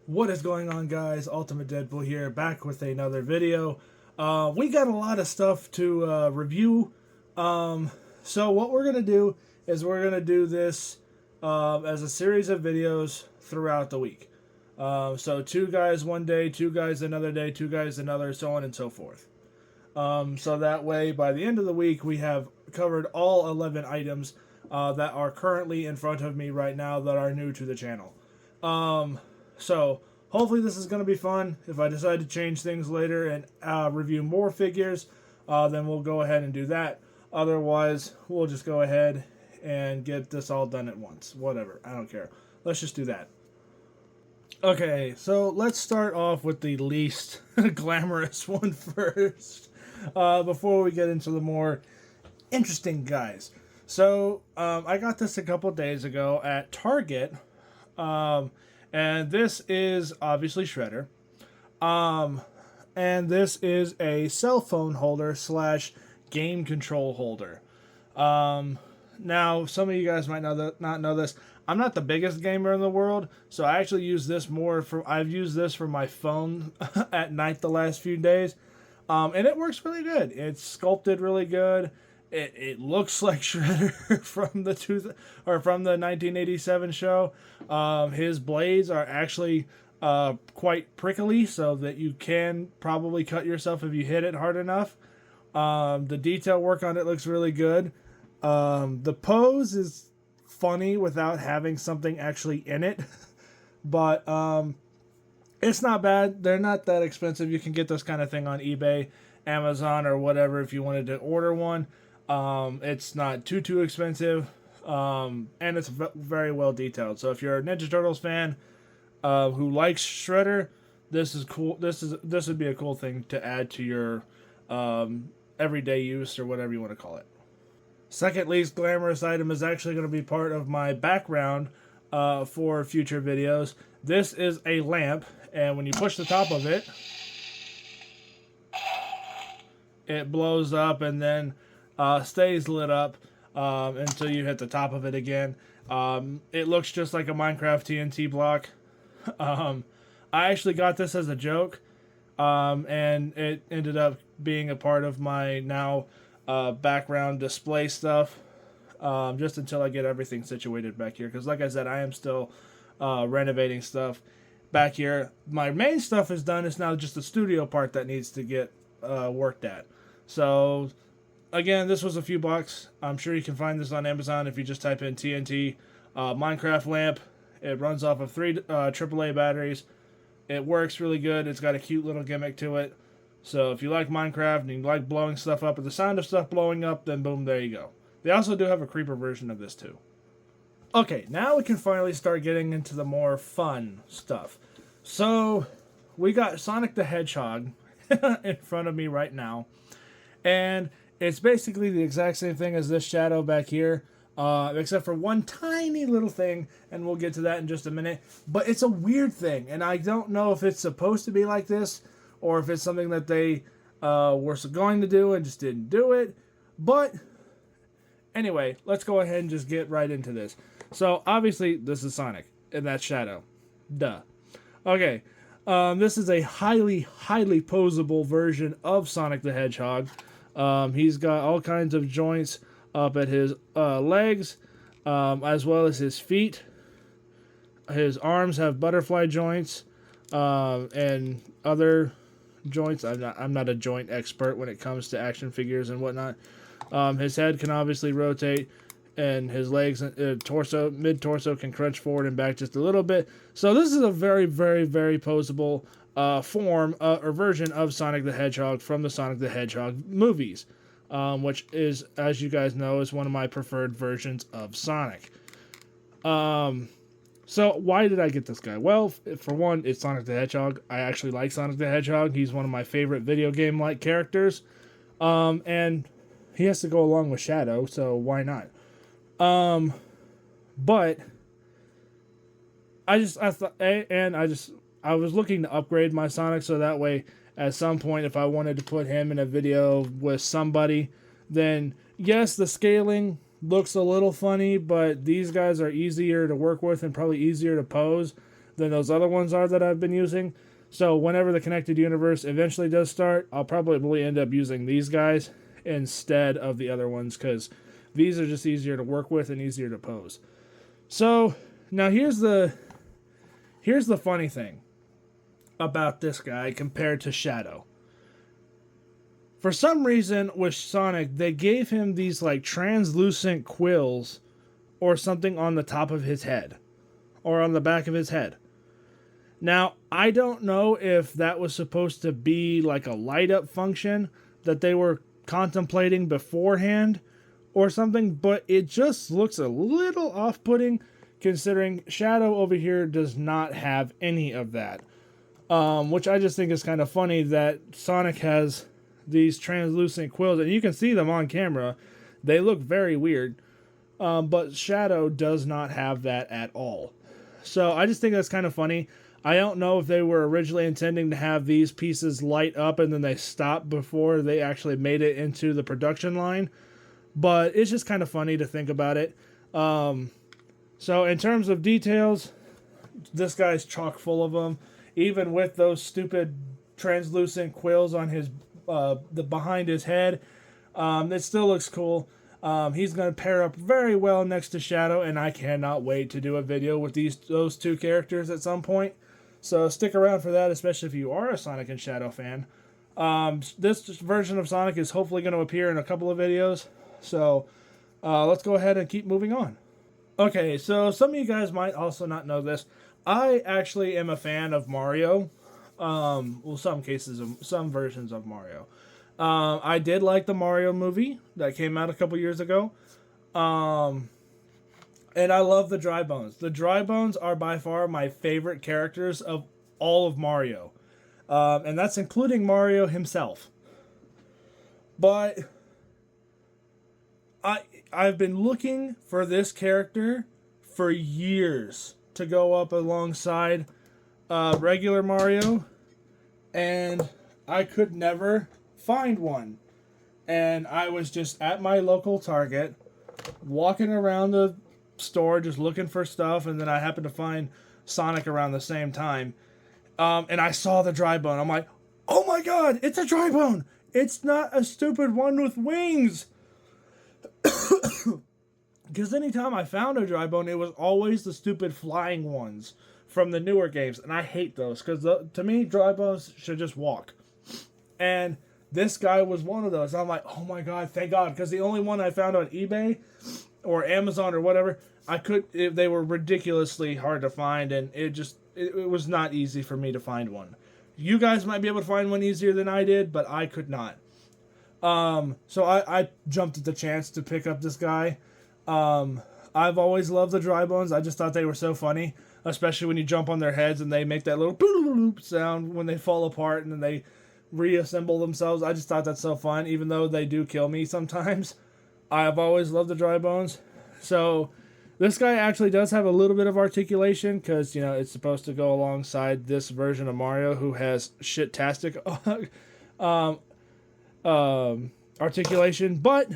What is going on, guys? Ultimate Deadpool here, back with another video. We got a lot of stuff to review. So what we're gonna do is we're gonna do this as a series of videos throughout the week. So two guys one day, two guys another day, two guys another, so on and so forth. So that way, by the end of the week, we have covered all 11 items that are currently in front of me right now that are new to the channel. So hopefully this is going to be fun. If I decide to change things later and review more figures, then we'll go ahead and do that. Otherwise, we'll just go ahead and get this all done at once. Whatever, I don't care. Let's just do that. Okay, so let's start off with the least glamorous one first, before we get into the more interesting guys. So I got this a couple days ago at Target. And this is obviously Shredder. And this is a cell phone holder slash game control holder. Now, some of you guys might not know this. I'm not the biggest gamer in the world, so I actually use this more for. I've used this for my phone at night the last few days, and it works really good. It's sculpted really good. It looks like Shredder from the 1987 show. His blades are actually quite prickly, so that you can probably cut yourself if you hit it hard enough. The detail work on it looks really good. The pose is funny without having something actually in it, but it's not bad. They're not that expensive. You can get this kind of thing on eBay, Amazon, or whatever if you wanted to order one. It's not too expensive, and it's very well detailed. So if you're a Ninja Turtles fan who likes Shredder, this is cool. This would be a cool thing to add to your everyday use, or whatever you want to call it. Second least glamorous item is actually going to be part of my background for future videos. This is a lamp, and when you push the top of it, it blows up and then stays lit up until you hit the top of it again. It looks just like a Minecraft TNT block. I actually got this as a joke, and it ended up being a part of my now background display stuff, just until I get everything situated back here. Because like I said, I am still renovating stuff back here. My main stuff is done. It's now just the studio part that needs to get worked at. So again, this was a few bucks. I'm sure you can find this on Amazon if you just type in TNT Minecraft lamp. It runs off of 3 AAA batteries. It works really good. It's got a cute little gimmick to it. So if you like Minecraft and you like blowing stuff up, or the sound of stuff blowing up, then boom, there you go. They also do have a creeper version of this too. Okay, now we can finally start getting into the more fun stuff. So we got Sonic the Hedgehog in front of me right now. And it's basically the exact same thing as this shadow back here, except for one tiny little thing, and we'll get to that in just a minute. But it's a weird thing, and I don't know if it's supposed to be like this, or if it's something that they were going to do and just didn't do it. But anyway, let's go ahead and just get right into this. So obviously, this is Sonic, and that's Shadow. Duh. Okay, this is a highly posable version of Sonic the Hedgehog. He's got all kinds of joints up at his legs, as well as his feet. His arms have butterfly joints, and other joints. I'm not a joint expert when it comes to action figures and whatnot. His head can obviously rotate, and his legs, mid-torso can crunch forward and back just a little bit. So this is a very posable form or version of Sonic the Hedgehog from the Sonic the Hedgehog movies, which is, as you guys know, is one of my preferred versions of Sonic. So why did I get this guy? Well, for one, it's Sonic the Hedgehog. I actually like Sonic the Hedgehog. He's one of my favorite video game-like characters, and he has to go along with Shadow, so why not? But I was looking to upgrade my Sonic, so that way at some point, if I wanted to put him in a video with somebody, then yes, the scaling looks a little funny, but these guys are easier to work with and probably easier to pose than those other ones are that I've been using. So whenever the Connected Universe eventually does start, I'll probably end up using these guys instead of the other ones, because these are just easier to work with and easier to pose. So now here's the funny thing about this guy compared to Shadow. For some reason with Sonic, they gave him these like translucent quills or something on the top of his head or on the back of his head. Now, I don't know if that was supposed to be like a light up function that they were contemplating beforehand or something, but it just looks a little off-putting considering Shadow over here does not have any of that. Which I just think is kind of funny that Sonic has these translucent quills, and you can see them on camera. They look very weird, but Shadow does not have that at all. So I just think that's kind of funny. I don't know if they were originally intending to have these pieces light up and then they stopped before they actually made it into the production line, but it's just kind of funny to think about it. So in terms of details, this guy's chock full of them. Even with those stupid translucent quills on his the behind his head, it still looks cool. He's going to pair up very well next to Shadow, and I cannot wait to do a video with those two characters at some point. So stick around for that, especially if you are a Sonic and Shadow fan. This version of Sonic is hopefully going to appear in a couple of videos. So let's go ahead and keep moving on. Okay, so some of you guys might also not know this. I actually am a fan of Mario. Well, some versions of Mario. I did like the Mario movie that came out a couple years ago. And I love the Dry Bones. The Dry Bones are by far my favorite characters of all of Mario. And that's including Mario himself. But I've been looking for this character for years to go up alongside regular Mario, and I could never find one. And I was just at my local Target, walking around the store just looking for stuff, and then I happened to find Sonic around the same time. And I saw the Dry Bone. I'm like, oh my god, it's a Dry Bone! It's not a stupid one with wings! Because anytime I found a Dry Bone, it was always the stupid flying ones from the newer games, and I hate those, because to me, Dry Bones should just walk. And this guy was one of those. I'm like, oh my god, thank god, because the only one I found on eBay or Amazon or whatever, they were ridiculously hard to find, and it was not easy for me to find one. You guys might be able to find one easier than I did, but I could not. So I jumped at the chance to pick up this guy. I've always loved the Dry Bones. I just thought they were so funny, especially when you jump on their heads and they make that little boop sound when they fall apart and then they reassemble themselves. I just thought that's so fun, even though they do kill me sometimes. I've always loved the Dry Bones. So this guy actually does have a little bit of articulation, because, it's supposed to go alongside this version of Mario who has shit-tastic articulation, but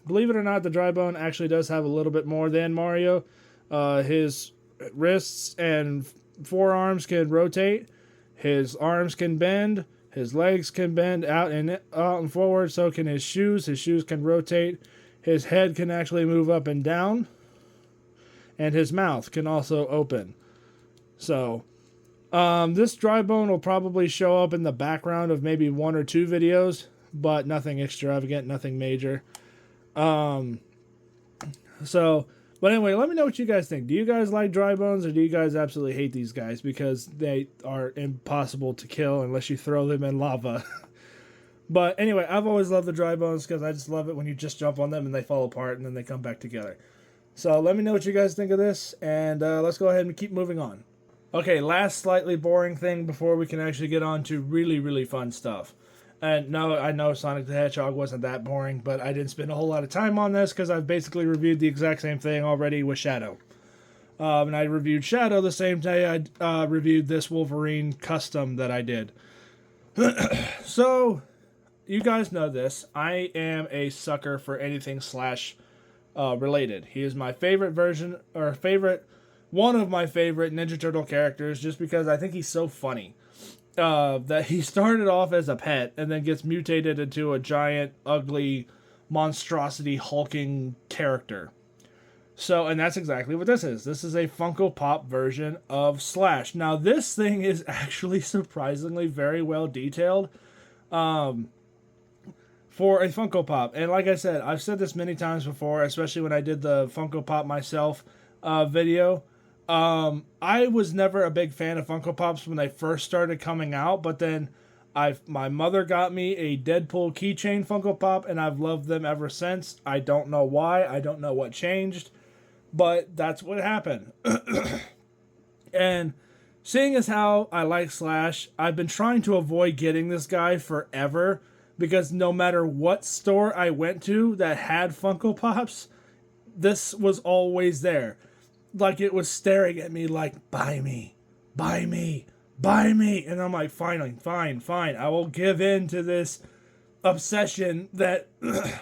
believe it or not, the Dry Bone actually does have a little bit more than Mario. His wrists and forearms can rotate, his arms can bend, his legs can bend out and forward, so can his shoes. His shoes can rotate, his head can actually move up and down, and his mouth can also open. So this Dry Bone will probably show up in the background of maybe 1 or 2 videos, but nothing extravagant, nothing major. But anyway, let me know what you guys think. Do you guys like Dry Bones, or do you guys absolutely hate these guys because they are impossible to kill unless you throw them in lava? But anyway, I've always loved the Dry Bones because I just love it when you just jump on them and they fall apart and then they come back together. So let me know what you guys think of this, and let's go ahead and keep moving on. Okay, last slightly boring thing before we can actually get on to really, really fun stuff. And no, I know Sonic the Hedgehog wasn't that boring, but I didn't spend a whole lot of time on this because I've basically reviewed the exact same thing already with Shadow. And I reviewed Shadow the same day I reviewed this Wolverine custom that I did. So, you guys know this. I am a sucker for anything Slash related. He is my favorite version, or favorite one of my favorite Ninja Turtle characters, just because I think he's so funny. That he started off as a pet and then gets mutated into a giant, ugly, monstrosity, hulking character. So, and that's exactly what this is. This is a Funko Pop version of Slash. Now, this thing is actually surprisingly very well detailed for a Funko Pop. And like I said, I've said this many times before, especially when I did the Funko Pop myself video. I was never a big fan of Funko Pops when they first started coming out, but then my mother got me a Deadpool keychain Funko Pop, and I've loved them ever since. I don't know why. I don't know what changed. But that's what happened. And seeing as how I like Slash, I've been trying to avoid getting this guy forever, because no matter what store I went to that had Funko Pops, this was always there. Like, it was staring at me like, buy me, buy me, buy me. And I'm like, fine, I will give in to this obsession that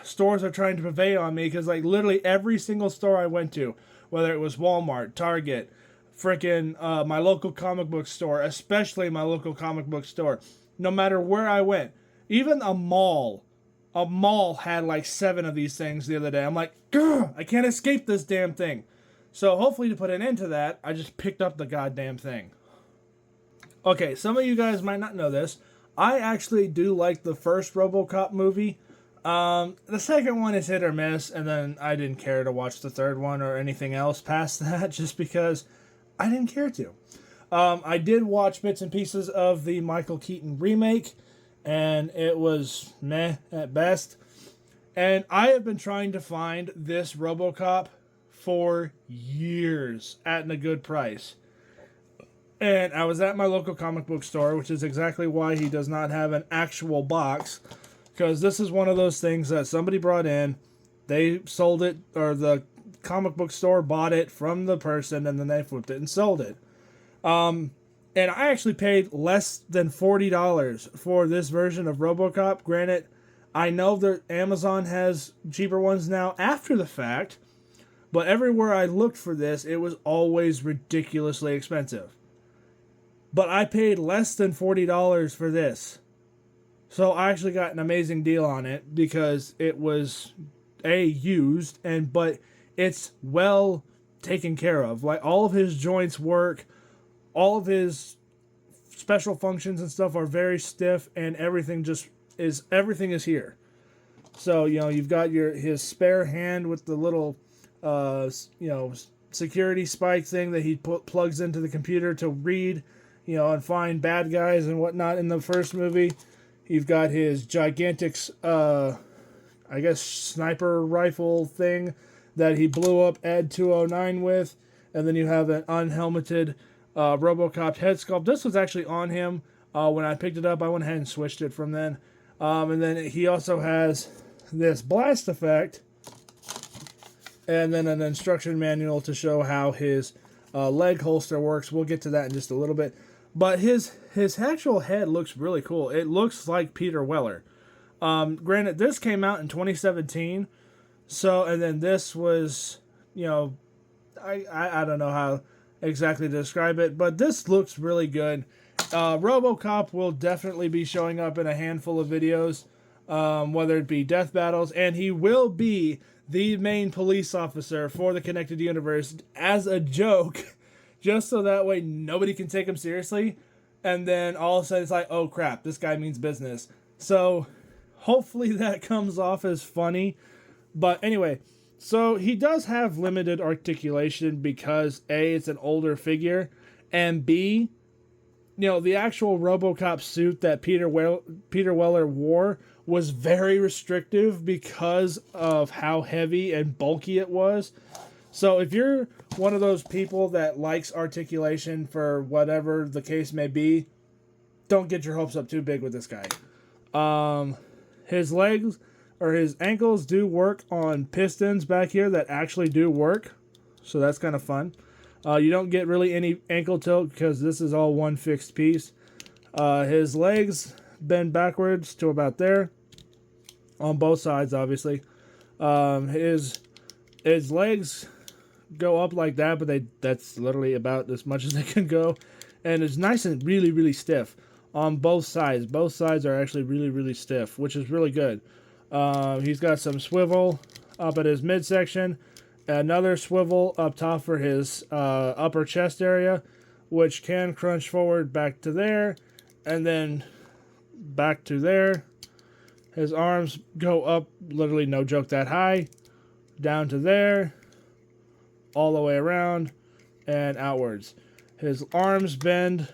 stores are trying to convey on me, because like literally every single store I went to, whether it was Walmart, Target, frickin' my local comic book store, especially my local comic book store, no matter where I went, even a mall had like 7 of these things the other day. I'm like, I can't escape this damn thing. So hopefully, to put an end to that, I just picked up the goddamn thing. Okay, some of you guys might not know this. I actually do like the first RoboCop movie. The second one is hit or miss, and then I didn't care to watch the third one or anything else past that, just because I didn't care to. I did watch bits and pieces of the Michael Keaton remake, and it was meh at best. And I have been trying to find this RoboCop for years at a good price. And I was at my local comic book store, which is exactly why he does not have an actual box. Because this is one of those things that somebody brought in, they sold it, or the comic book store bought it from the person, and then they flipped it and sold it. And I actually paid less than $40 for this version of RoboCop. Granted, I know that Amazon has cheaper ones now after the fact, but everywhere I looked for this, it was always ridiculously expensive. But I paid less than $40 for this. So I actually got an amazing deal on it, because it was used, but it's well taken care of. Like, all of his joints work, all of his special functions and stuff are very stiff, and everything is here. So, you've got his spare hand with the little security spike thing that he plugs into the computer to read, and find bad guys and whatnot in the first movie. You've got his gigantic, sniper rifle thing that he blew up Ed 209 with. And then you have an unhelmeted RoboCop head sculpt. This was actually on him when I picked it up. I went ahead and switched it from then. And then he also has this blast effect. And then an instruction manual to show how his leg holster works. We'll get to that in just a little bit. But his actual head looks really cool. It looks like Peter Weller. Granted, this came out in 2017. So, and then this was, I don't know how exactly to describe it, but this looks really good. RoboCop will definitely be showing up in a handful of videos, whether it be death battles, and he will be the main police officer for the Connected Universe as a joke, just so that way nobody can take him seriously. And then all of a sudden it's like, oh crap, this guy means business. So hopefully that comes off as funny. But anyway, so he does have limited articulation because A, it's an older figure, and B, the actual RoboCop suit that Peter Weller wore was very restrictive because of how heavy and bulky it was. So if you're one of those people that likes articulation for whatever the case may be, don't get your hopes up too big with this guy. His legs or his ankles do work on pistons back here that actually do work. So that's kind of fun. You don't get really any ankle tilt because this is all one fixed piece. His legs bend backwards to about there. On both sides, obviously. His legs go up like that, but that's literally about as much as they can go. And it's nice and really, really stiff on both sides. Both sides are actually really, really stiff, which is really good. He's got some swivel up at his midsection, another swivel up top for his upper chest area, which can crunch forward back to there, and then back to there. His arms go up, literally no joke, that high, down to there, all the way around, and outwards. His arms bend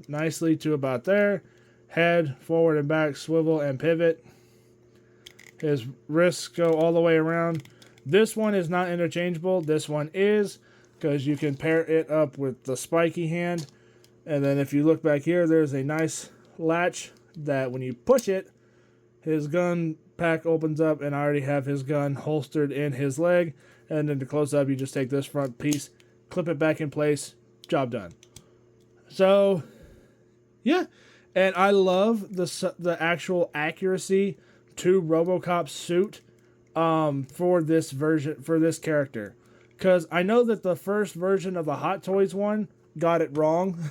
nicely to about there. Head, forward and back, swivel and pivot. His wrists go all the way around. This one is not interchangeable. This one is, because you can pair it up with the spiky hand. And then if you look back here, there's a nice latch that when you push it, his gun pack opens up, and I already have his gun holstered in his leg. And then to close up, you just take this front piece, clip it back in place, job done. So, yeah. And I love the actual accuracy to RoboCop's suit for this version, for this character. Because I know that the first version of the Hot Toys one got it wrong.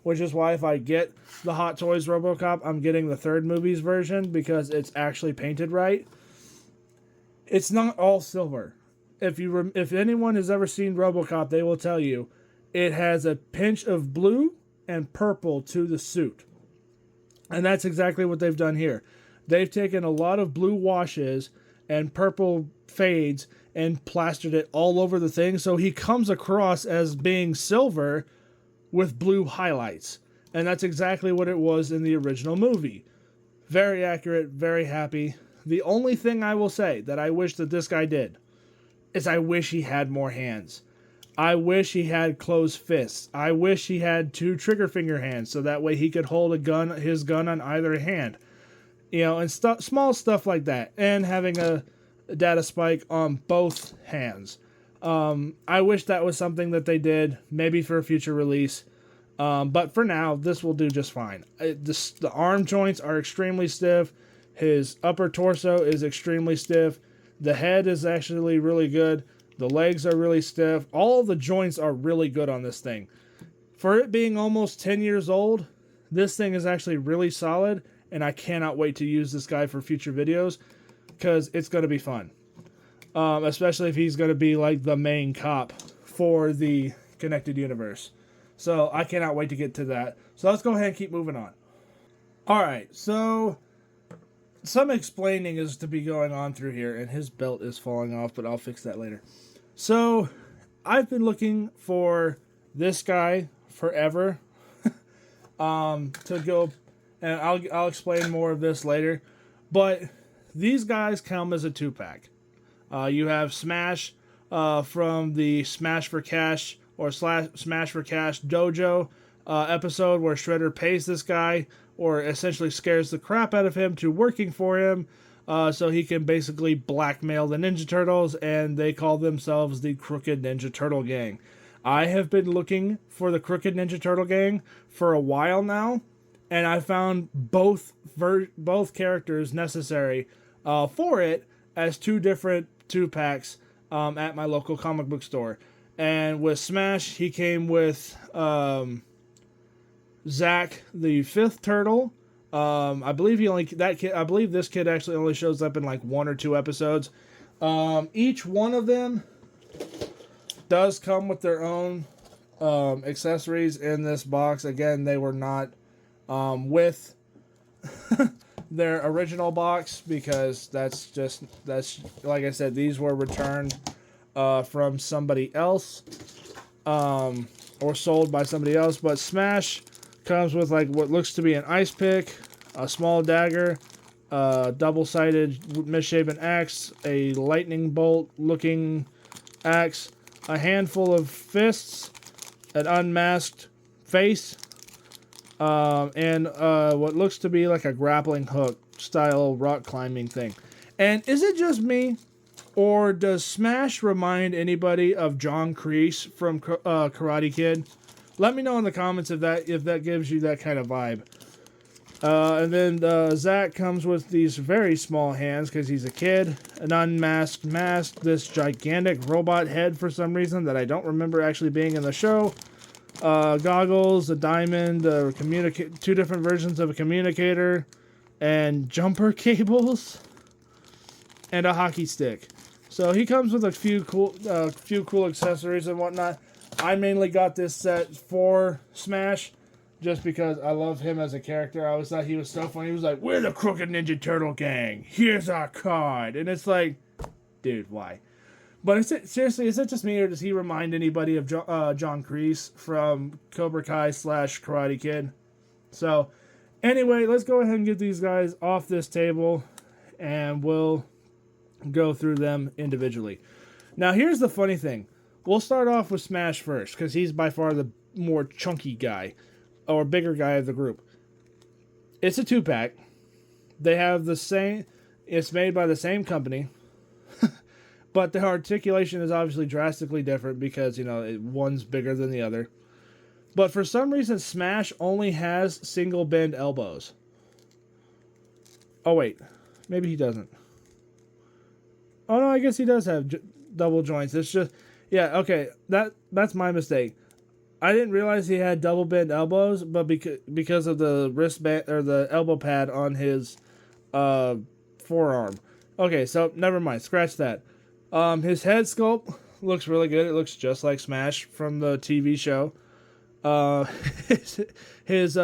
Which is why if I get the Hot Toys RoboCop, I'm getting the third movie's version because it's actually painted right. It's not all silver. If anyone has ever seen RoboCop, they will tell you it has a pinch of blue and purple to the suit. And that's exactly what they've done here. They've taken a lot of blue washes and purple fades and plastered it all over the thing, so he comes across as being silver with blue highlights. And that's exactly what it was in the original movie. Very accurate, very happy. The only thing I will say that I wish that this guy did is I wish he had more hands. I wish he had closed fists. I wish he had 2 trigger finger hands so that way he could hold his gun on either hand. You know, and small stuff like that. And having a data spike on both hands. I wish that was something that they did, maybe for a future release. But for now, this will do just fine. The arm joints are extremely stiff. His upper torso is extremely stiff. The head is actually really good. The legs are really stiff. All of the joints are really good on this thing. For it being almost 10 years old, this thing is actually really solid, and I cannot wait to use this guy for future videos because it's going to be fun. Especially if he's going to be like the main cop for the connected universe. So I cannot wait to get to that. So let's go ahead and keep moving on. Alright, so some explaining is to be going on through here, and his belt is falling off, but I'll fix that later. So I've been looking for this guy forever to go, and I'll explain more of this later. But these guys come as a 2-pack. You have Smash from the Smash for Cash or Smash for Cash Dojo episode where Shredder pays this guy or essentially scares the crap out of him to working for him so he can basically blackmail the Ninja Turtles, and they call themselves the Crooked Ninja Turtle Gang. I have been looking for the Crooked Ninja Turtle Gang for a while now, and I found both characters necessary for it as 2 different 2-packs at my local comic book store. And with Smash, he came with Zack, the 5th turtle. I believe I believe this kid actually only shows up in like 1 or 2 episodes. Each one of them does come with their own accessories in this box. Again, they were not with their original box because that's like I said, these were returned from somebody else or sold by somebody else. But Smash comes with like what looks to be an ice pick, a small dagger, double-sided misshapen axe, a lightning bolt looking axe, a handful of fists, an unmasked face, and what looks to be like a grappling hook style rock climbing thing. And is it just me, or does Smash remind anybody of John Kreese from Karate Kid? Let me know in the comments if that gives you that kind of vibe. And then Zack comes with these very small hands because he's a kid, an unmasked mask, this gigantic robot head for some reason that I don't remember actually being in the show, goggles, a diamond, two different versions of a communicator, and jumper cables, and a hockey stick. So he comes with a few cool accessories and whatnot. I mainly got this set for Smash, just because I love him as a character. I always thought he was so funny. He was like, "We're the Crooked Ninja Turtle Gang. Here's our card." And it's like, dude, why? But seriously, is it just me, or does he remind anybody of John Kreese from Cobra Kai / Karate Kid? So, anyway, let's go ahead and get these guys off this table, and we'll go through them individually. Now, here's the funny thing. We'll start off with Smash first, because he's by far the more chunky guy, or bigger guy of the group. It's a 2-pack. They have the same... It's made by the same company. But the articulation is obviously drastically different because, one's bigger than the other. But for some reason, Smash only has single bend elbows. Oh, wait. Maybe he doesn't. Oh, no, I guess he does have double joints. It's just... Yeah, okay. That's my mistake. I didn't realize he had double bent elbows, but because of the wristband or the elbow pad on his forearm. Okay, so never mind. Scratch that. His head sculpt looks really good. It looks just like Smash from the TV show. His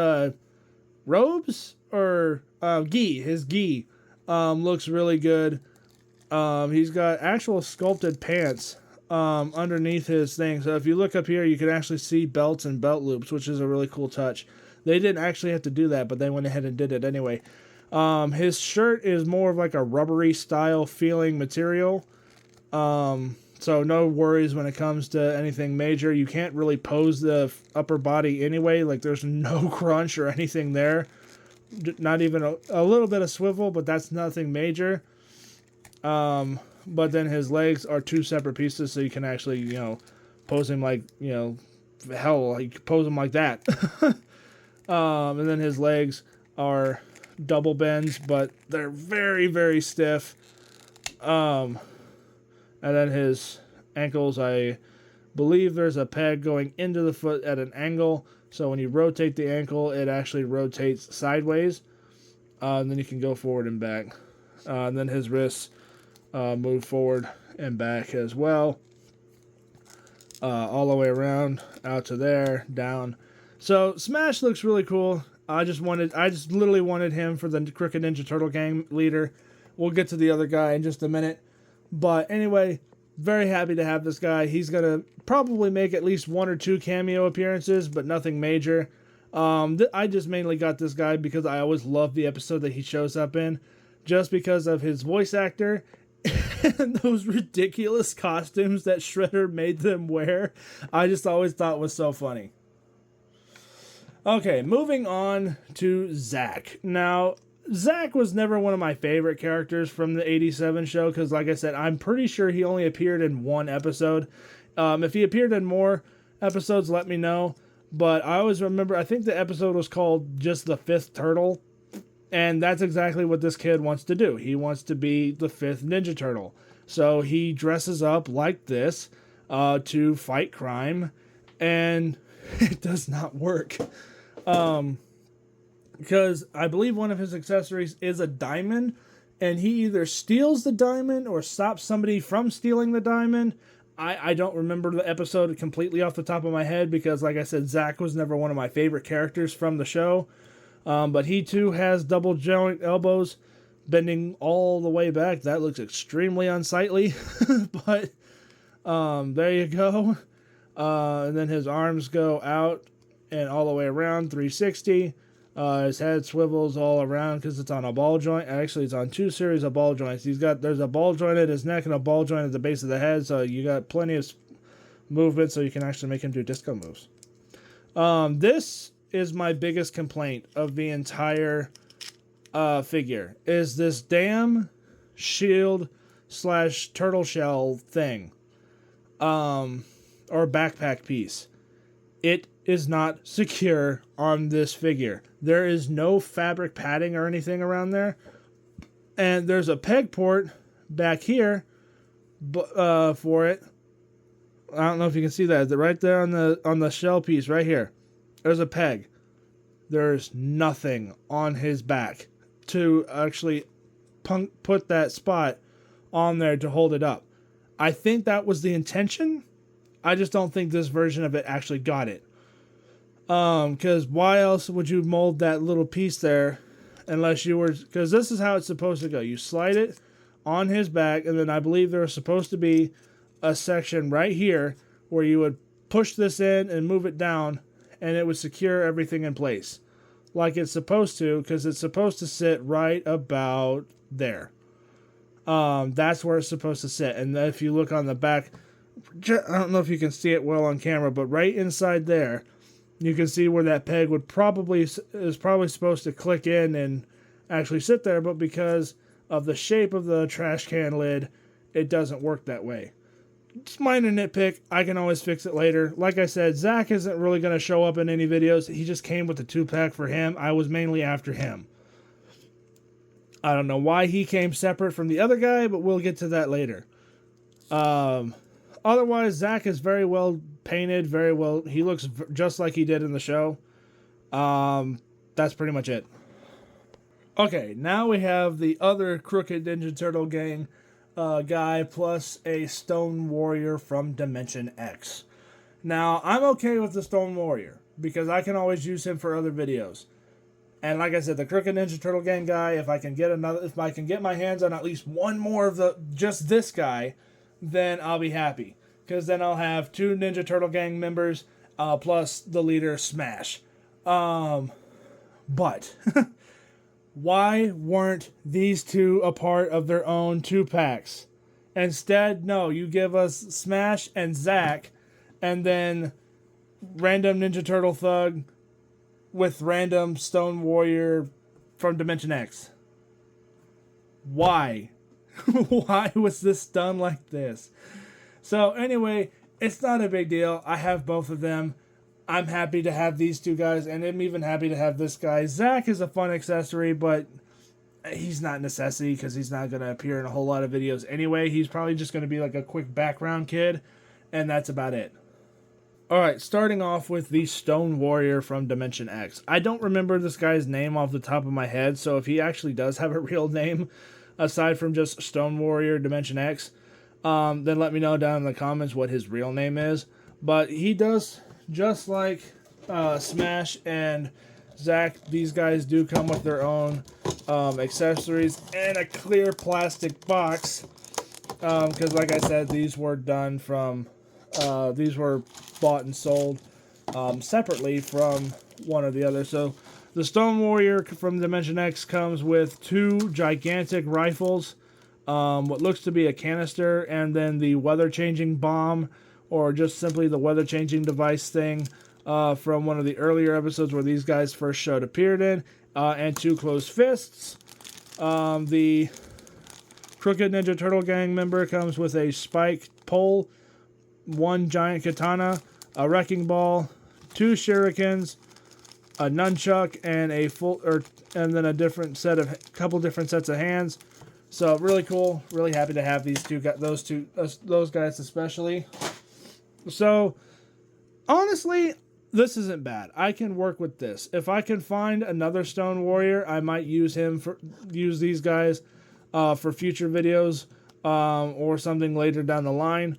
robes or gi, his gi, looks really good. He's got actual sculpted pants underneath his thing. So if you look up here, you can actually see belts and belt loops, which is a really cool touch. They didn't actually have to do that, but they went ahead and did it anyway. His shirt is more of like a rubbery style feeling material. So no worries when it comes to anything major. You can't really pose the upper body anyway. Like there's no crunch or anything there. Not even a little bit of swivel, but that's nothing major. But then his legs are two separate pieces, so you can actually, pose him like, hell, like pose him like that. And then his legs are double bends, but they're very, very stiff. And then his ankles, I believe there's a peg going into the foot at an angle, so when you rotate the ankle, it actually rotates sideways. And then you can go forward and back. And then his wrists move forward and back as well, all the way around, out to there, down. So Smash looks really cool. I just literally wanted him for the Crooked Ninja Turtle Gang leader. We'll get to the other guy in just a minute. But anyway, very happy to have this guy. He's gonna probably make at least 1 or 2 cameo appearances, but nothing major. I just mainly got this guy because I always love the episode that he shows up in, just because of his voice actor and those ridiculous costumes that Shredder made them wear. I just always thought was so funny. Okay, moving on to Zack. Now, Zack was never one of my favorite characters from the 87 show, because like I said, I'm pretty sure he only appeared in 1 episode. If he appeared in more episodes, let me know. But I always remember, I think the episode was called just The Fifth Turtle. And that's exactly what this kid wants to do. He wants to be the 5th Ninja Turtle. So he dresses up like this to fight crime. And it does not work. Because I believe one of his accessories is a diamond. And he either steals the diamond or stops somebody from stealing the diamond. I don't remember the episode completely off the top of my head, because like I said, Zack was never one of my favorite characters from the show. But he too has double joint elbows bending all the way back. That looks extremely unsightly. But there you go. And then his arms go out and all the way around, 360. His head swivels all around because it's on a ball joint. Actually, it's on 2 series of ball joints. There's a ball joint at his neck and a ball joint at the base of the head, so you got plenty of movement so you can actually make him do disco moves. This is my biggest complaint of the entire figure, is this damn shield / turtle shell thing, or backpack piece. It is not secure on this figure. There is no fabric padding or anything around there. And there's a peg port back here for it. I don't know if you can see that. Right there on the shell piece right here. There's a peg. There's nothing on his back to actually put that spot on there to hold it up. I think that was the intention. I just don't think this version of it actually got it. Because why else would you mold that little piece there unless you were... Because this is how it's supposed to go. You slide it on his back, and then I believe there was supposed to be a section right here where you would push this in and move it down, and it would secure everything in place like it's supposed to, because it's supposed to sit right about there. That's where it's supposed to sit. And if you look on the back, I don't know if you can see it well on camera, but right inside there, you can see where that peg is probably supposed to click in and actually sit there, but because of the shape of the trash can lid, it doesn't work that way. It's minor nitpick. I can always fix it later. Like I said, Zach isn't really going to show up in any videos. He just came with the 2-pack for him. I was mainly after him. I don't know why he came separate from the other guy, but we'll get to that later. Otherwise, Zach is very well painted, very well. He looks just like he did in the show. That's pretty much it. Okay, now we have the other Crooked Ninja Turtle gang guy plus a Stone Warrior from Dimension X. Now, I'm okay with the Stone Warrior because I can always use him for other videos. And like I said, the Crooked Ninja Turtle gang guy, if I can get my hands on at least one more of just this guy, then I'll be happy. Because then I'll have 2 Ninja Turtle gang members plus the leader Smash. But why weren't these two a part of their own 2-packs? Instead, no, you give us Smash and Zack, and then random Ninja Turtle thug with random Stone Warrior from Dimension X. Why? Why was this done like this? So anyway, it's not a big deal. I have both of them. I'm happy to have these 2 guys, and I'm even happy to have this guy. Zack is a fun accessory, but he's not a necessity because he's not going to appear in a whole lot of videos anyway. He's probably just going to be like a quick background kid, and that's about it. Alright, starting off with the Stone Warrior from Dimension X. I don't remember this guy's name off the top of my head, so if he actually does have a real name, aside from just Stone Warrior Dimension X, then let me know down in the comments what his real name is. But he does... Just like Smash and Zack, these guys do come with their own accessories and a clear plastic box. Because like I said, these were done from... these were bought and sold separately from one or the other. So the Stone Warrior from Dimension X comes with 2 gigantic rifles. What looks to be a canister, and then the weather-changing bomb, or just simply the weather-changing device thing from one of the earlier episodes where these guys first appeared in, and 2 closed fists. The Crooked Ninja Turtle gang member comes with a spike pole, 1 giant katana, a wrecking ball, 2 shurikens, a nunchuck, and and then couple different sets of hands. So really cool. Really happy to have those guys especially. So, honestly, this isn't bad. I can work with this. If I can find another Stone Warrior, I might use these guys for future videos or something later down the line.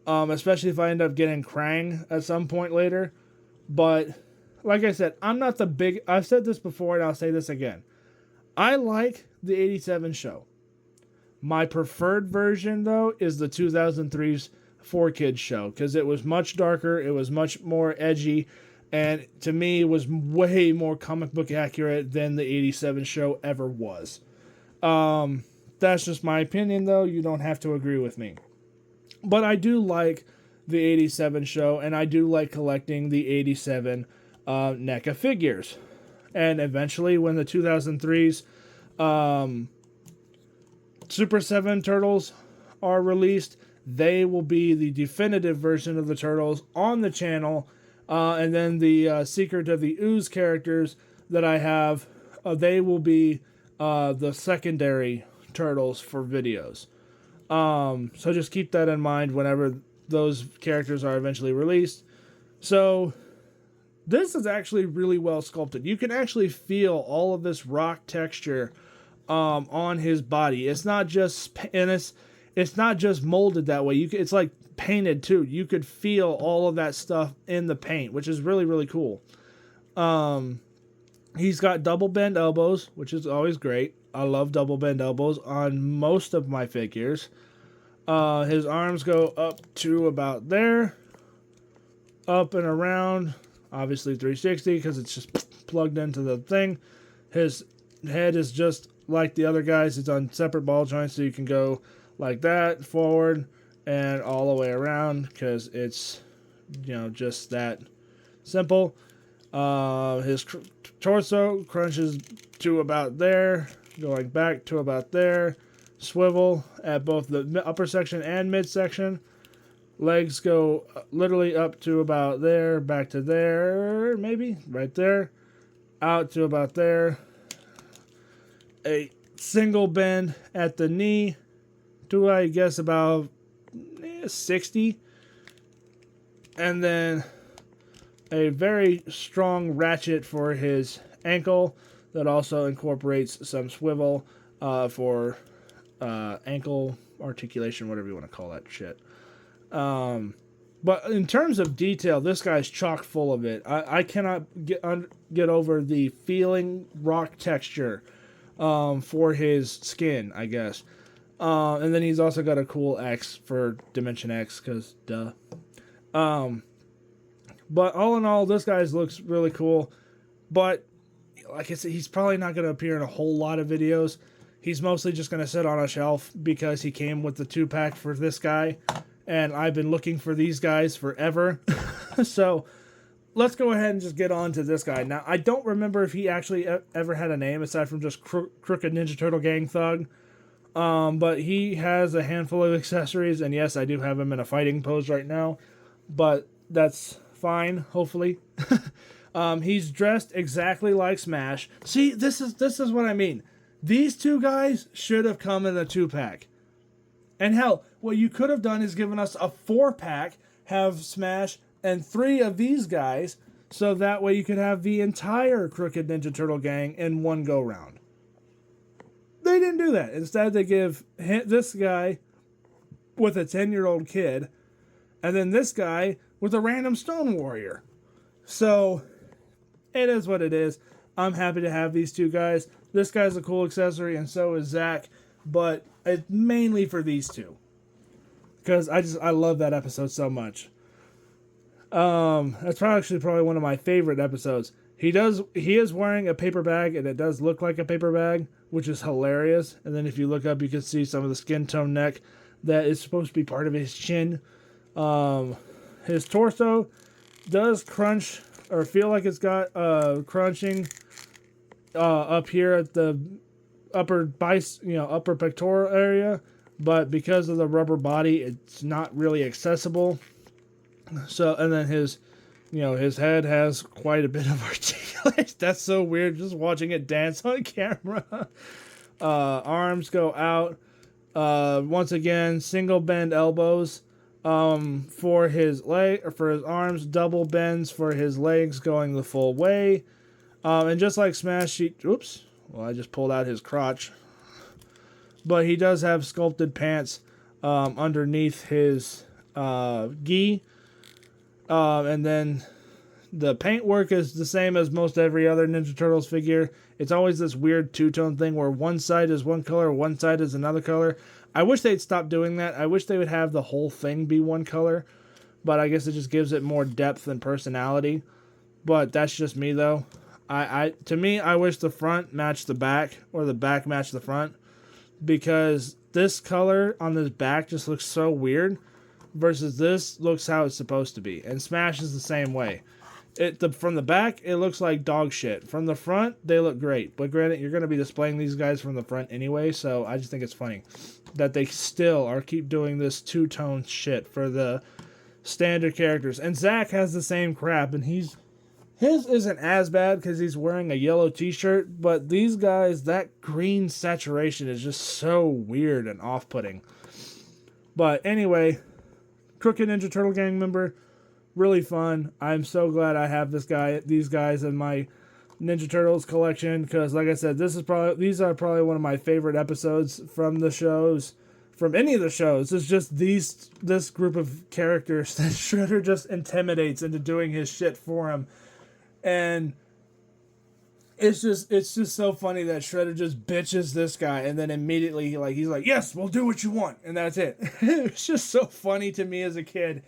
Especially if I end up getting Krang at some point later. But, like I said, I've said this before and I'll say this again. I like the 87 show. My preferred version, though, is the 2003's 4Kids show, because it was much darker, it was much more edgy, and to me was way more comic book accurate than the 87 show ever was. That's just my opinion, though. You don't have to agree with me. But I do like the 87 show, and I do like collecting the 87 NECA figures. And eventually, when the 2003's Super 7 Turtles are released, they will be the definitive version of the Turtles on the channel And then the Secret of the Ooze characters that I have, they will be the secondary turtles for videos. So just keep that in mind whenever those characters are eventually released. So this is actually really well sculpted. You can actually feel all of this rock texture on his body. It's not just it's not just molded that way. It's like painted too. You could feel all of that stuff in the paint, which is really really cool. He's got double bend elbows, which is always great. I love double bend elbows on most of my figures. His arms go up to about there, up and around, obviously 360 because it's just plugged into the thing. His head is just like the other guys. It's on separate ball joints, so you can go like that, forward, and all the way around because it's, just that simple. His torso crunches to about there, going back to about there, swivel at both the upper section and midsection. Legs go literally up to about there, back to there, maybe, right there, out to about there. A single bend at the knee to, I guess, about 60. And then a very strong ratchet for his ankle that also incorporates some swivel for ankle articulation, whatever you want to call that shit. But in terms of detail, this guy's chock full of it. I cannot get over the feeling rock texture for his skin, I guess. And then he's also got a cool X for Dimension X, because duh. But all in all, this guy looks really cool. But like I said, he's probably not going to appear in a whole lot of videos. He's mostly just going to sit on a shelf because he came with the 2-pack for this guy. And I've been looking for these guys forever. So let's go ahead and just get on to this guy. Now, I don't remember if he actually ever had a name aside from just Crooked Ninja Turtle Gang Thug. But he has a handful of accessories. And yes, I do have him in a fighting pose right now. But that's fine, hopefully. He's dressed exactly like Smash. See, this is what I mean. These two guys should have come in a 2-pack. And hell, what you could have done is given us a 4-pack, have Smash and 3 of these guys, so that way you could have the entire Crooked Ninja Turtle gang in one go-round. They didn't do that. Instead, they give this guy with a 10-year-old kid, and then this guy with a random Stone Warrior. So, it is what it is. I'm happy to have these two guys. This guy's a cool accessory, and so is Zach, but it's mainly for these two. Because I love that episode so much. That's probably one of my favorite episodes. He is wearing a paper bag, and it does look like a paper bag, which is hilarious. And then if you look up, you can see some of the skin tone neck that is supposed to be part of his chin. His torso does crunch, or feel like it's got crunching up here at the upper pectoral area, but because of the rubber body, it's not really accessible. So, and then his head has quite a bit of articulation. That's so weird, just watching it dance on camera. Arms go out. Once again, single bend elbows for his arms, double bends for his legs going the full way. And just like Smash, I just pulled out his crotch. But he does have sculpted pants underneath his gi. And then the paintwork is the same as most every other Ninja Turtles figure. It's always this weird two-tone thing where one side is one color, one side is another color. I wish they'd stop doing that. I wish they would have the whole thing be one color. But I guess it just gives it more depth and personality. But that's just me, though. To me, I wish the front matched the back, or the back matched the front, because this color on this back just looks so weird, versus this looks how it's supposed to be. And Smash is the same way. From the back, it looks like dog shit. From the front, they look great. But granted, you're going to be displaying these guys from the front anyway, so I just think it's funny that they still keep doing this two-tone shit for the standard characters. And Zack has the same crap, and his isn't as bad because he's wearing a yellow t-shirt, but these guys, that green saturation is just so weird and off-putting. But anyway, Crooked Ninja Turtle gang member, really fun. I'm so glad I have these guys in my Ninja Turtles collection, because like I said, these are probably one of my favorite episodes from the shows, from any of the shows. It's just this group of characters that Shredder just intimidates into doing his shit for him. And it's just so funny that Shredder just bitches this guy, and then immediately he's like, yes, we'll do what you want, and that's it. It's just so funny to me as a kid.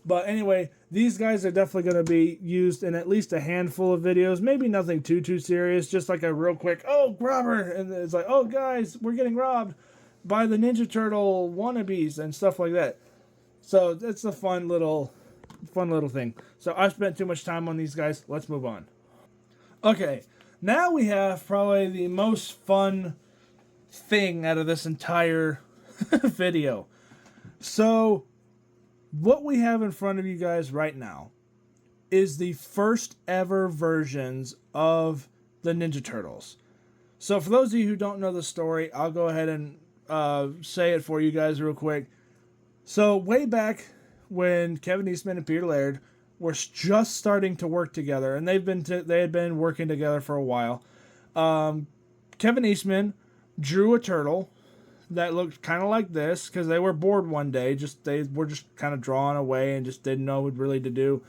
But anyway, these guys are definitely going to be used in at least a handful of videos. Maybe nothing too serious, just like a real quick, oh, grabber, and it's like, oh guys, we're getting robbed by the Ninja Turtle wannabes and stuff like that. So it's a fun little thing. So I've spent too much time on these guys. Let's move on. Okay, now we have probably the most fun thing out of this entire video. So what we have in front of you guys right now is the first ever versions of the Ninja Turtles. So for those of you who don't know the story, I'll go ahead and say it for you guys real quick. So way back when Kevin Eastman and Peter Laird were just starting to work together, and they had been working together for a while. Kevin Eastman drew a turtle that looked kind of like this, because they were bored one day. They were just kind of drawing away and just didn't know what really to do.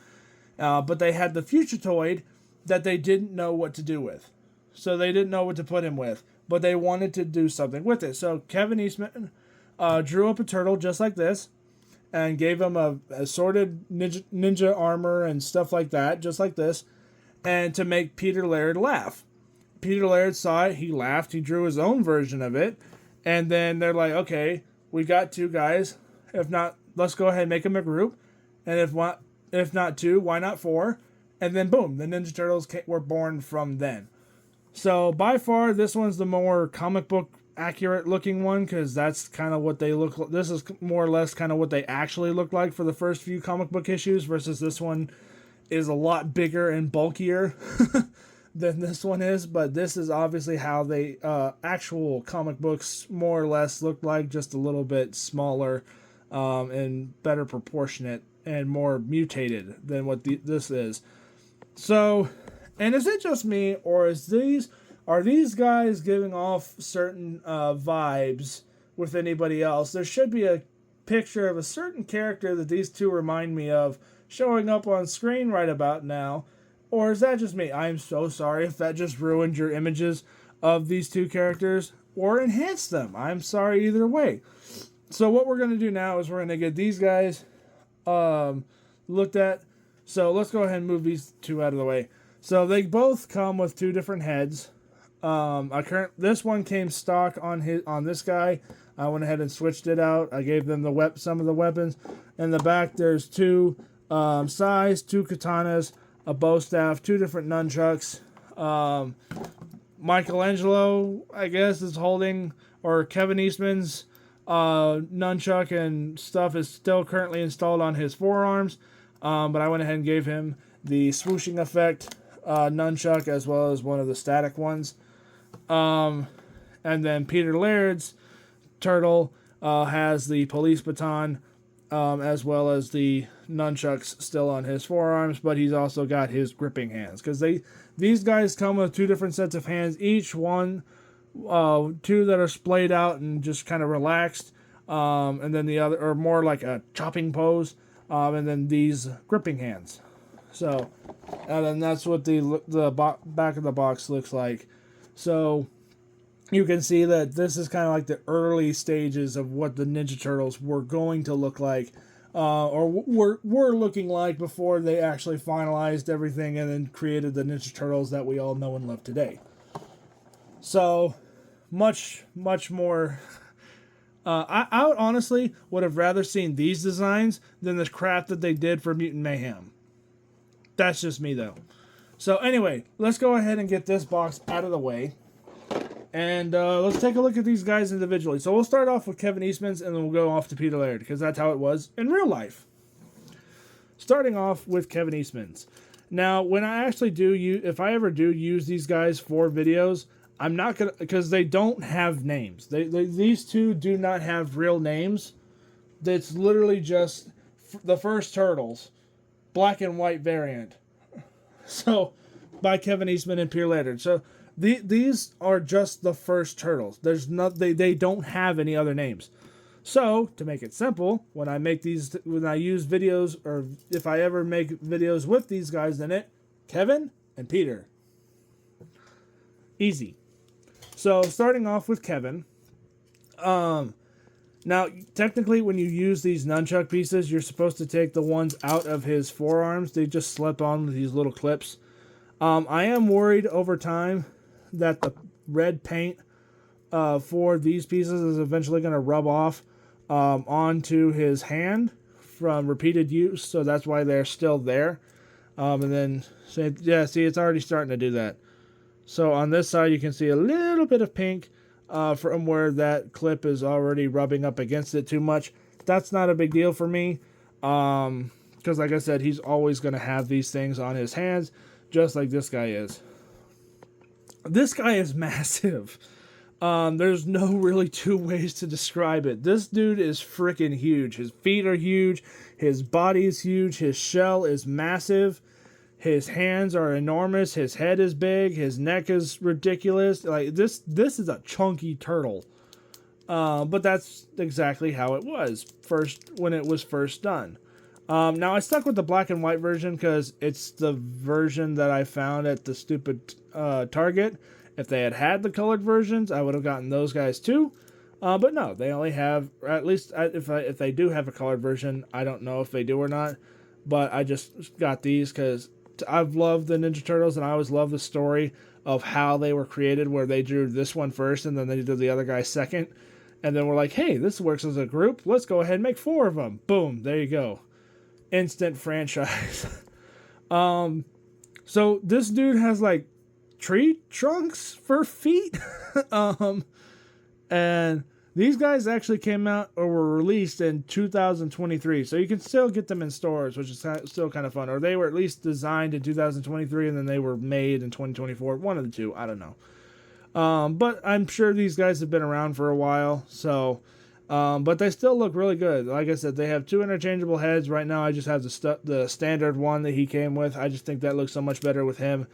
But they had the Fugitoid that they didn't know what to do with. So they didn't know what to put him with, but they wanted to do something with it. So Kevin Eastman drew up a turtle just like this, and gave him a assorted ninja armor and stuff like that, just like this, and to make Peter Laird laugh. Peter Laird saw it, he laughed, he drew his own version of it, and then they're like, okay, we got two guys. If not, let's go ahead and make them a group. And if not two, why not four? And then boom, the Ninja Turtles were born from then. So by far, this one's the more comic book accurate looking one, because that's kind of what they look like. This is more or less kind of what they actually look like for the first few comic book issues, versus this one is a lot bigger and bulkier than this one is. But this is obviously how they actual comic books more or less look like, just a little bit smaller and better proportionate and more mutated than what this is. So, and is it just me, or are these guys giving off certain vibes with anybody else? There should be a picture of a certain character that these two remind me of showing up on screen right about now. Or is that just me? I'm so sorry if that just ruined your images of these two characters, or enhanced them. I'm sorry either way. So what we're going to do now is we're going to get these guys looked at. So let's go ahead and move these two out of the way. So they both come with two different heads. This one came stock on this guy. I went ahead and switched it out. I gave them some of the weapons. In the back, there's two sais, two katanas, a bow staff, two different nunchucks. Michelangelo, I guess, is holding, or Kevin Eastman's nunchuck and stuff is still currently installed on his forearms. But I went ahead and gave him the swooshing effect nunchuck, as well as one of the static ones. And then Peter Laird's turtle has the police baton, as well as the nunchucks still on his forearms, but he's also got his gripping hands, because these guys come with two different sets of hands, each one, two that are splayed out and just kind of relaxed, and then the other, or more like a chopping pose, and then these gripping hands. So, and then that's what the back of the box looks like. So you can see that this is kind of like the early stages of what the Ninja Turtles were going to look like, or were looking like before they actually finalized everything and then created the Ninja Turtles that we all know and love today. So much more. I honestly would have rather seen these designs than the crap that they did for Mutant Mayhem. That's just me, though. So anyway, let's go ahead and get this box out of the way. And let's take a look at these guys individually. So we'll start off with Kevin Eastman's, and then we'll go off to Peter Laird, because that's how it was in real life. starting off with Kevin Eastman's. Now, when I actually if I ever do use these guys for videos, I'm not gonna, because they don't have names. These two do not have real names. It's literally just the first Turtles, black and white variant. So, by Kevin Eastman and Pierre Leonard. So, these are just the first Turtles. They don't have any other names. So, to make it simple, when I use videos, or if I ever make videos with these guys in it, Kevin and Peter. Easy. So, starting off with Kevin. Now, technically, when you use these nunchuck pieces, you're supposed to take the ones out of his forearms. They just slip on with these little clips. I am worried over time that the red paint for these pieces is eventually going to rub off onto his hand from repeated use, so that's why they're still there. And then, see, it's already starting to do that. So on this side, you can see a little bit of pink from where that clip is already rubbing up against it too much. That's not a big deal for me, because like I said, he's always going to have these things on his hands, just like this guy is. This guy is massive. There's no really two ways to describe it. This dude is freaking huge. His feet are huge. His body is huge. His shell is massive. His hands are enormous. His head is big. His neck is ridiculous. Like this is a chunky turtle. But that's exactly how it was when it was first done. Now I stuck with the black and white version because it's the version that I found at the stupid Target. If they had the colored versions, I would have gotten those guys too. But no, they only have, or at least if they do have a colored version, I don't know if they do or not. But I just got these because I've loved the Ninja Turtles, and I always love the story of how they were created, where they drew this one first and then they did the other guy second. And then we're like, hey, this works as a group. Let's go ahead and make 4 of them. Boom, there you go. Instant franchise. So this dude has like tree trunks for feet. And these guys actually came out or were released in 2023. So you can still get them in stores, which is still kind of fun. Or they were at least designed in 2023 and then they were made in 2024. One of the two. I don't know. But I'm sure these guys have been around for a while. So, but they still look really good. Like I said, they have 2 interchangeable heads. Right now I just have the standard one that he came with. I just think that looks so much better with him.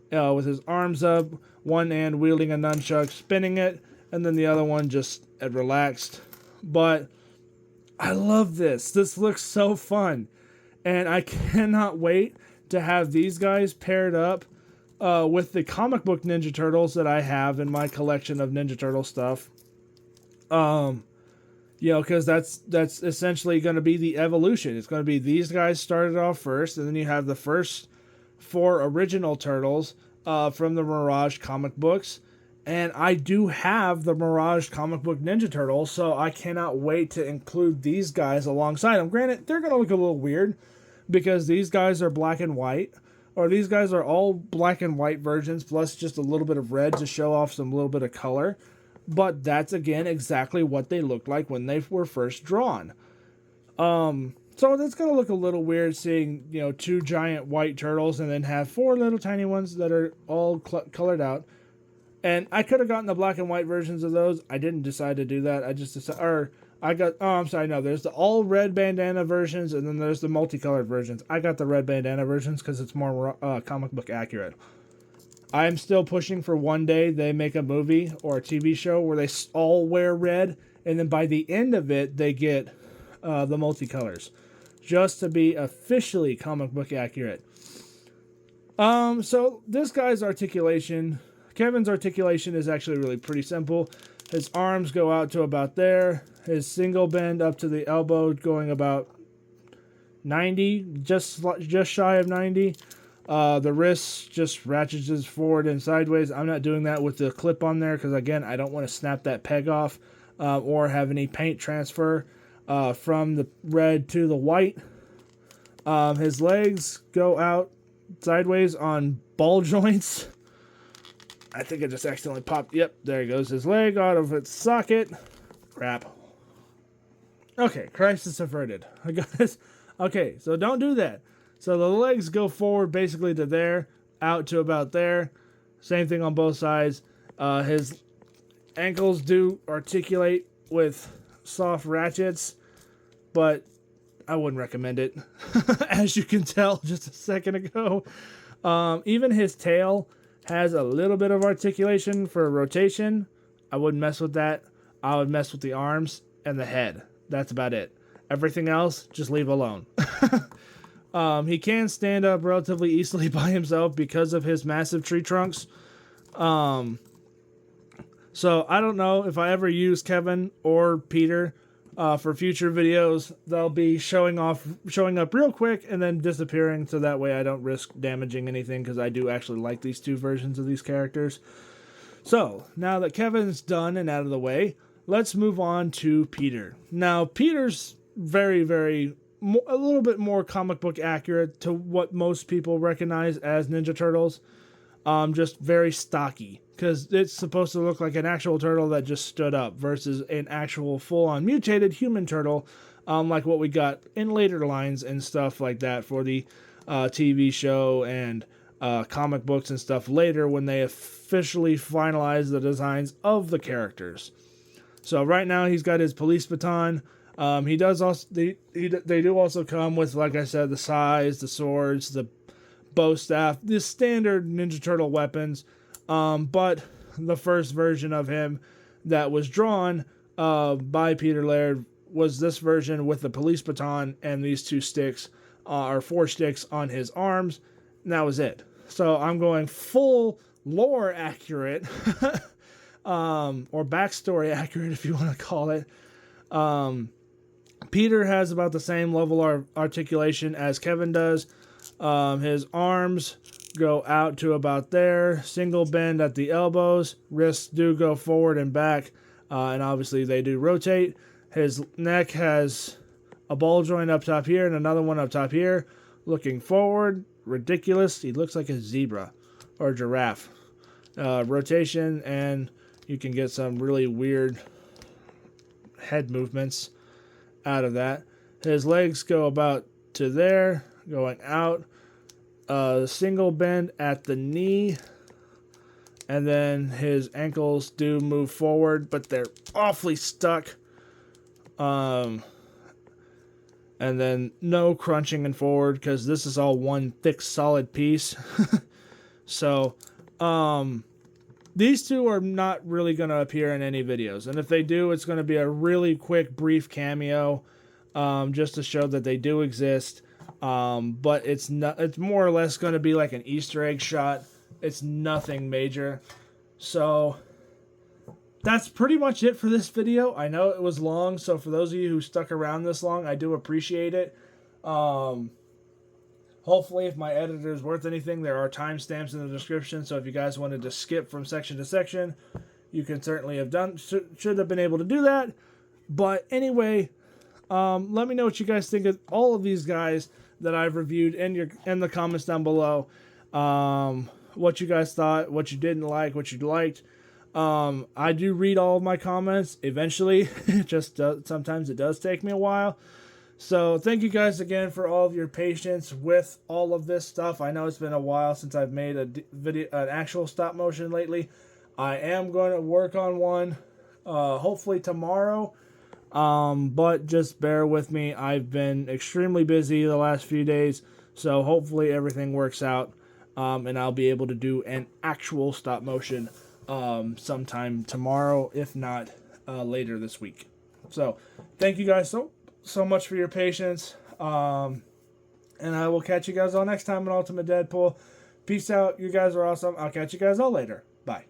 With his arms up, one hand wielding a nunchuck, spinning it, and then the other one just relaxed. But I love this. This looks so fun. And I cannot wait to have these guys paired up with the comic book Ninja Turtles that I have in my collection of Ninja Turtle stuff. Because that's essentially going to be the evolution. It's going to be these guys started off first, and then you have the first 4 original Turtles from the Mirage comic books. And I do have the Mirage comic book Ninja Turtles, so I cannot wait to include these guys alongside them. Granted, they're going to look a little weird because these guys are black and white, or these guys are all black and white versions plus just a little bit of red to show off some little bit of color. But that's, again, exactly what they looked like when they were first drawn. So it's going to look a little weird seeing, 2 giant white turtles and then have 4 little tiny ones that are all colored out. And I could have gotten the black and white versions of those. I didn't decide to do that. There's the all red bandana versions and then there's the multicolored versions. I got the red bandana versions because it's more comic book accurate. I'm still pushing for one day they make a movie or a TV show where they all wear red, and then by the end of it, they get the multicolors, just to be officially comic book accurate. So this guy's articulation, Kevin's articulation is actually really pretty simple. His arms go out to about there. His single bend up to the elbow going about 90, just shy of 90. The wrist just ratchets forward and sideways. I'm not doing that with the clip on there because, again, I don't want to snap that peg off or have any paint transfer from the red to the white. His legs go out sideways on ball joints. I think I just accidentally popped. Yep, there goes his leg out of its socket. Crap. Okay, crisis averted. Okay, so don't do that. So the legs go forward basically to there, out to about there. Same thing on both sides. His ankles do articulate with soft ratchets, but I wouldn't recommend it. As you can tell just a second ago. Even his tail has a little bit of articulation for rotation. I wouldn't mess with that. I would mess with the arms and the head. That's about it. Everything else, just leave alone. He can stand up relatively easily by himself because of his massive tree trunks. So I don't know if I ever use Kevin or Peter for future videos. They'll be showing up real quick and then disappearing, so that way I don't risk damaging anything, because I do actually like these two versions of these characters. So now that Kevin's done and out of the way, let's move on to Peter. Now Peter's very, very a little bit more comic book accurate to what most people recognize as Ninja Turtles. Just very stocky, because it's supposed to look like an actual turtle that just stood up versus an actual full-on mutated human turtle, like what we got in later lines and stuff like that for the TV show and comic books and stuff later, when they officially finalize the designs of the characters. So right now he's got his police baton. He does also they do also come with, like I said, the sais, the swords, the bow staff, the standard Ninja Turtle weapons. But the first version of him that was drawn by Peter Laird was this version with the police baton and these two sticks, or 4 sticks on his arms. And that was it. So I'm going full lore accurate, or backstory accurate, if you want to call it. Peter has about the same level of articulation as Kevin does. His arms go out to about there, single bend at the elbows, wrists do go forward and back, and obviously they do rotate. His neck has a ball joint up top here and another one up top here, looking forward. Ridiculous. He looks like a zebra or a giraffe. Rotation, and you can get some really weird head movements out of that. His legs go about to there, going out. Single bend at the knee, and then his ankles do move forward, but they're awfully stuck. And then no crunching and forward, because this is all one thick solid piece. So these two are not really going to appear in any videos, and if they do, it's going to be a really quick brief cameo, just to show that they do exist. But it's more or less going to be like an Easter egg shot. It's nothing major. So that's pretty much it for this video. I know it was long, so for those of you who stuck around this long, I do appreciate it. Hopefully, if my editor is worth anything, there are timestamps in the description, so if you guys wanted to skip from section to section, you can certainly have done, should have been able to do that. But anyway, let me know what you guys think of all of these guys that I've reviewed in the comments down below. What you guys thought, what you didn't like, what you liked. I do read all of my comments eventually. Sometimes it does take me a while. So thank you guys again for all of your patience with all of this stuff. I know it's been a while since I've made an actual stop motion lately. I am going to work on one, hopefully tomorrow. But just bear with me. I've been extremely busy the last few days, so hopefully everything works out, and I'll be able to do an actual stop motion sometime tomorrow, if not later this week. So thank you guys so much for your patience, and I will catch you guys all next time on Ultimate Deadpool. Peace out. You guys are awesome. I'll catch you guys all later. Bye.